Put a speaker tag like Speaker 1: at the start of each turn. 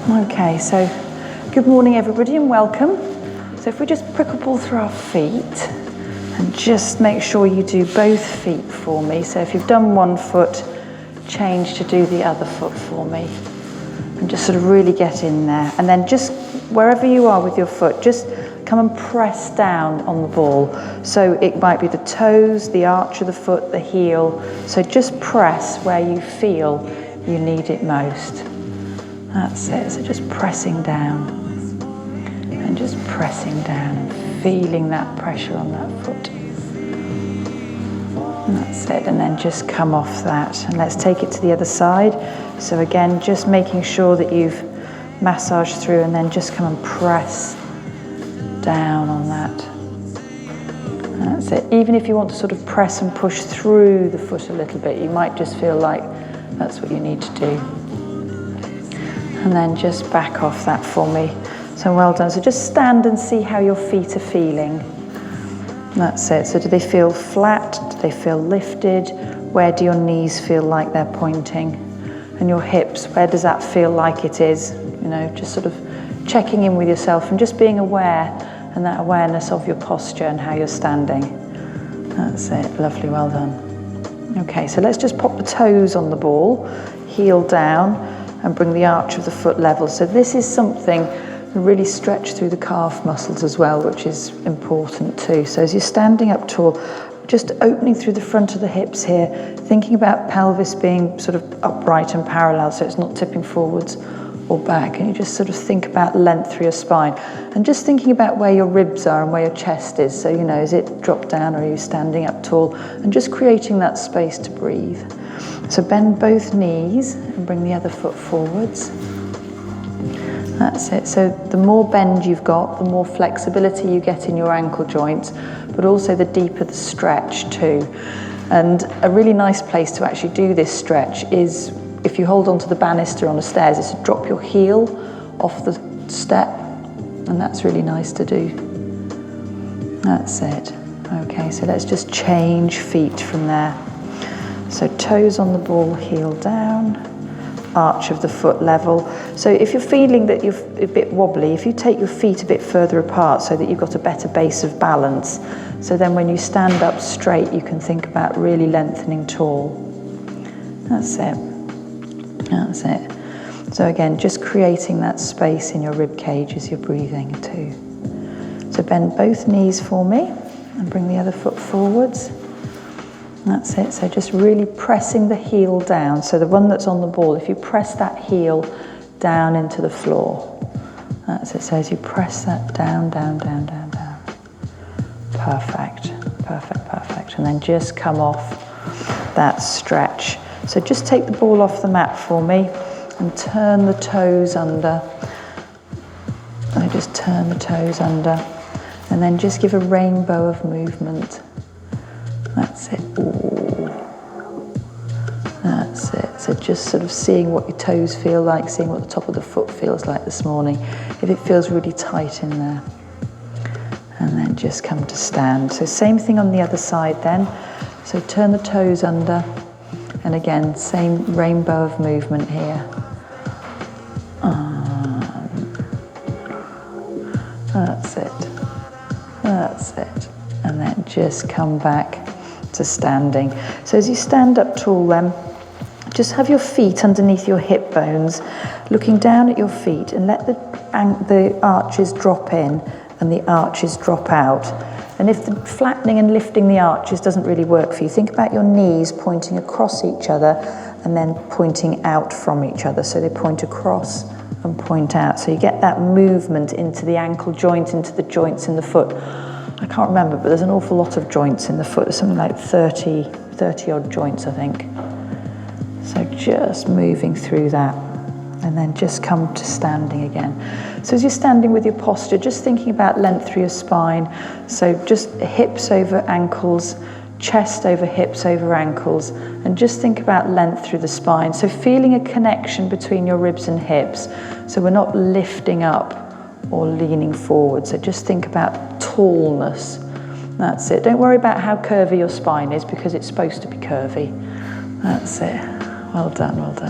Speaker 1: Okay, so good morning everybody and welcome. So if we just prickle through our feet and just make sure you do both feet for me. So if you've done one foot, change to do the other foot for me. And just sort of really get in there. And then just wherever you are with your foot, just come and press down on the ball. So it might be the toes, the arch of the foot, the heel. So just press where you feel you need it most. That's it, so just pressing down and just pressing down and feeling that pressure on that foot. And that's it, and then just come off that. And let's take it to the other side. So again, just making sure that you've massaged through and then just come and press down on that. That's it. Even if you want to sort of press and push through the foot a little bit, you might just feel like that's what you need to do. And then just back off that for me. So well done. So just stand and see how your feet are feeling. That's it. So do they feel flat? Do they feel lifted? Where do your knees feel like they're pointing? And your hips, where does that feel like it is? You know, just sort of checking in with yourself and just being aware, and that awareness of your posture and how you're standing. That's it. Lovely. Well done. Okay, so let's just pop the toes on the ball, heel down, and bring the arch of the foot level. So this is something that really stretch through the calf muscles as well, which is important too. So as you're standing up tall, just opening through the front of the hips here, thinking about pelvis being sort of upright and parallel so it's not tipping forwards or back. And you just sort of think about length through your spine and just thinking about where your ribs are and where your chest is. So, you know, is it dropped down or are you standing up tall? And just creating that space to breathe. So bend both knees and bring the other foot forwards. That's it. So the more bend you've got, the more flexibility you get in your ankle joints, but also the deeper the stretch too. And a really nice place to actually do this stretch is if you hold onto the banister on the stairs, is to drop your heel off the step, and that's really nice to do. That's it. Okay, so let's just change feet from there. So toes on the ball, heel down, arch of the foot level. So if you're feeling that you're a bit wobbly, if you take your feet a bit further apart so that you've got a better base of balance, so then when you stand up straight, you can think about really lengthening tall. That's it. That's it. So again, just creating that space in your rib cage as you're breathing too. So bend both knees for me and bring the other foot forwards. That's it. So just really pressing the heel down. So the one that's on the ball, if you press that heel down into the floor. That's it. So as you press that down, down, down, down, down. Perfect. Perfect, perfect. And then just come off that stretch. So just take the ball off the mat for me and turn the toes under. And just turn the toes under. And then just give a rainbow of movement. That's it. Ooh. That's it. So just sort of seeing what your toes feel like, seeing what the top of the foot feels like this morning. If it feels really tight in there. And then just come to stand. So same thing on the other side then. So turn the toes under. And again, same rainbow of movement here. That's it. That's it. And then just come back to standing. So as you stand up tall then, just have your feet underneath your hip bones, looking down at your feet, and let the arches drop in and the arches drop out. And if the flattening and lifting the arches doesn't really work for you, think about your knees pointing across each other and then pointing out from each other. So they point across and point out. So you get that movement into the ankle joint, into the joints in the foot. I can't remember, but there's an awful lot of joints in the foot. There's something like 30 odd joints, I think. So just moving through that and then just come to standing again. So as you're standing with your posture, just thinking about length through your spine. So just hips over ankles, chest over hips over ankles, and just think about length through the spine. So feeling a connection between your ribs and hips. So we're not lifting up or leaning forward. So just think about tallness. That's it. Don't worry about how curvy your spine is because it's supposed to be curvy. That's it. Well done, well done.